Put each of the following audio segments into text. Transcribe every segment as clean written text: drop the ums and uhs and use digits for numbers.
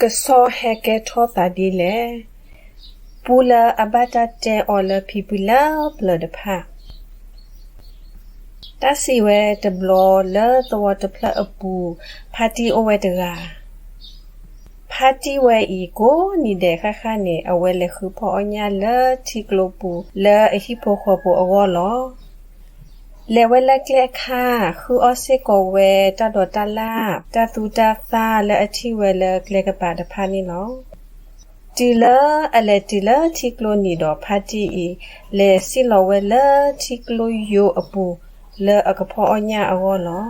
ကစောဟဲကဲထောတာဒီလေပူလာအဘတာတဲအော်လဖီပူလာဘလဒဖာတစီဝဲတဘလောလာတော့တဖလအပူဖာတီအိုဝဲတရာဖာတီဝဲဤကိုနီတဲ့ခခနေအဝဲလေခုဖောအညာလာတီကလိုပူလာအဟိပိုခောပူအောလောလေဝဲလက်ကလက်ခါခုအစေကိုဝဲတတော်တလာတသူတသာလဲအချီဝဲလက်ကလက်ကပါတဖာနီလောတီလာအလက်တီလာတီကလိုနီတော့ဖာတီဤလေစီလောဝဲလာတီကလိုယိုအပူလဲအကဖောအညာအောလော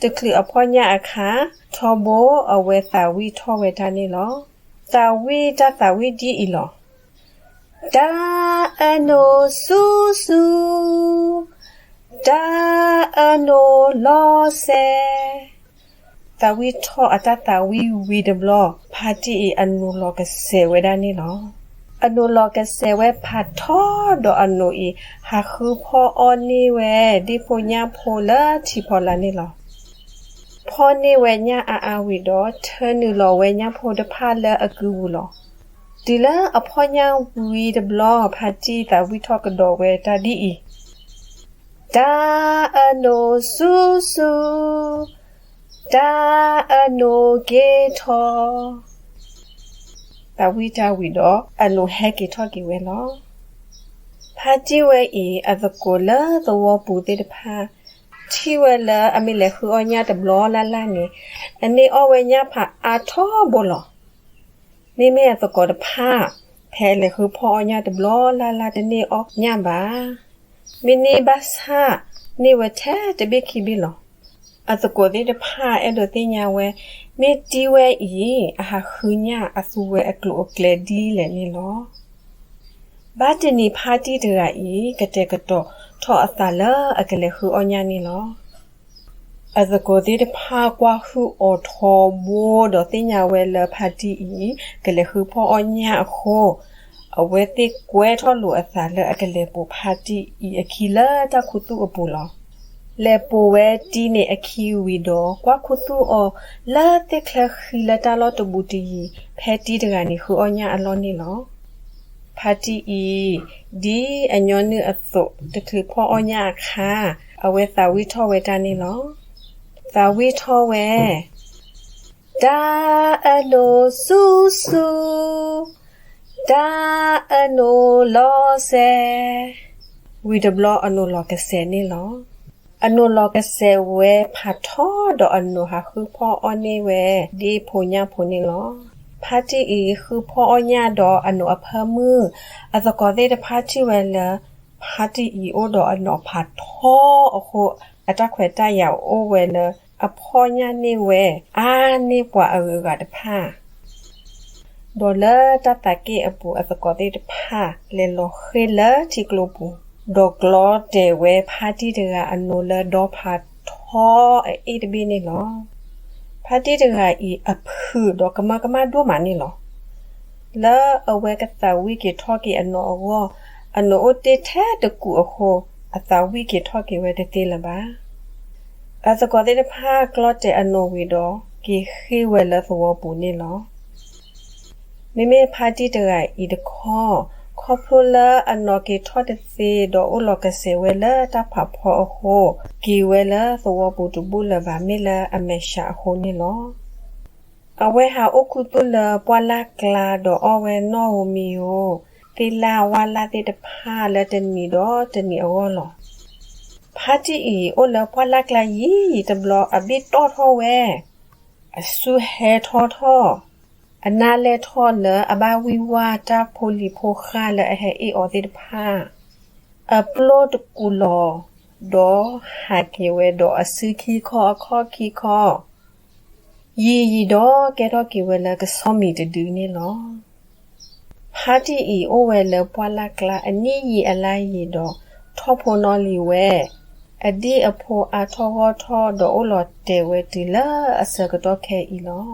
တကလအဖောညာအခါထောဘောအဝဲသာဝီထောဝဲတာနီလောသာဝီတသာဝီဒီဤလောဒါအနိုဆူဆူda ano lose tawi tho atata wi de blo party anu lo ke se we da ni lo anu lo ke se we pha tho do anu I ha khu pho on ni we di pho nya pho la thi pho la ni lo pho ni we nya a wi do thön ni lo we nya pho de pha la aku lo di la a pho nya wi de blo party tawi tho ke do we ta di I da ano su su da ano ge tho ta wi do ano he ge tho ge we lo pha ji we I azako la the wo pu de pha thi we la ami le khu onya de blo la ni ani o we nya pha a tho bo lo ni me azako de pha phe le khu pho onya de blo la de ni o nya ba mini basa ni wete de biki bilo atako de pha edo tinya we mi ti we I aha khunya asu we aklo okledi le ni lo ba de ni pha ti de ra I kate kato tho asala akale khu onya ni lo atako de pha kwa khu o tho bo do tinya we le pha ti I kale khu pho onya khoအဝဲတိကွဲထောလူအစာလဲအကလေးပူဖာတီဤအခီလာတခုတုအပူလောလဲပူဝဲတီနေအခီဝီတော့ကွာခုတုအောလာတိခလခီလာတလောတဘူတီဖဲတီတကနေခုအညာအလောနေလောဖာတီဤဒီအညောနုအသုတခလဖောအညာခါအဝဲသာဝီထောဝဲတနေလောသာဝီထောဝဲဒါအလိုဆူဆူda ano lo se we the block ano lo ke se ni lo ano lo ke se we pha tho do ano ha khu pho on ni we di pho nya pho ni lo party I khu pho onya do ano a pha mu azako de the party we la party I o do ano pha tho a khu ata khwe ta ya o we la a pho nya ni we a ni pwa a ga de phaဒေါ်လာတတကေအပူအစကောတိတဖာလေလိုခေလာတီကလိုပူဒေါကလောတေဝဲဖာတီတကအနိုလာဒေါ်ဖာထောအေတဘီနေလောဖာတီတကဤအဖူဒေါကမဒိုမနီလောလာအဝဲကတဝီကေထောကေအနောဝအနိုအတေထဲတကူအခိုအတဝီကေထောကေဝဲတေလပါအစကောတိတဖာကလောတေအနိုဝီဒေါကေခေဝဲလာသောပူနေလောမေဖာတီတရိုက်ဤတခေါခေါဖလာအနော်ကေထော့တစီဒေါ်အိုလောကဆေဝဲလာတဖဖောဟိုကီဝဲလာသောပူတူဘူလာဗာမေလာအမေရှာဟိုနီလောအဝဲဟာအခုတူလာပွာလာကလာဒေါ်အဝဲနော်ဝမီယိုတီလာဝါလာတေတဖာလာတနီဒေါ်တနီအောလောဖာတီဤအိုလာပွာလာကလာယီတဘလအဘစ်တော့ထောဝဲအဆူဟဲထောအနာလေထောလအဘဝီဝါတာဖိုလီဖိုခါလအဟဲအီအော်ဒီဖာအပလိုဒကူလောဒေါ်ဟာကေဝဲဒေါ်အစခီခေါ်ခီခေါ်ယီဒေါ်ကေတော့ကေဝဲလကဆောမီတဒူနေလောဟာတီအီအိုဝဲလပွာလာကလာအနီယီအလိုက်ယီဒေါ်ထောဖိုနော်လီဝဲအဒီအဖိုအထောဒေါ်အိုလောတေဝဲတီလာအစကတော့ခဲအီလော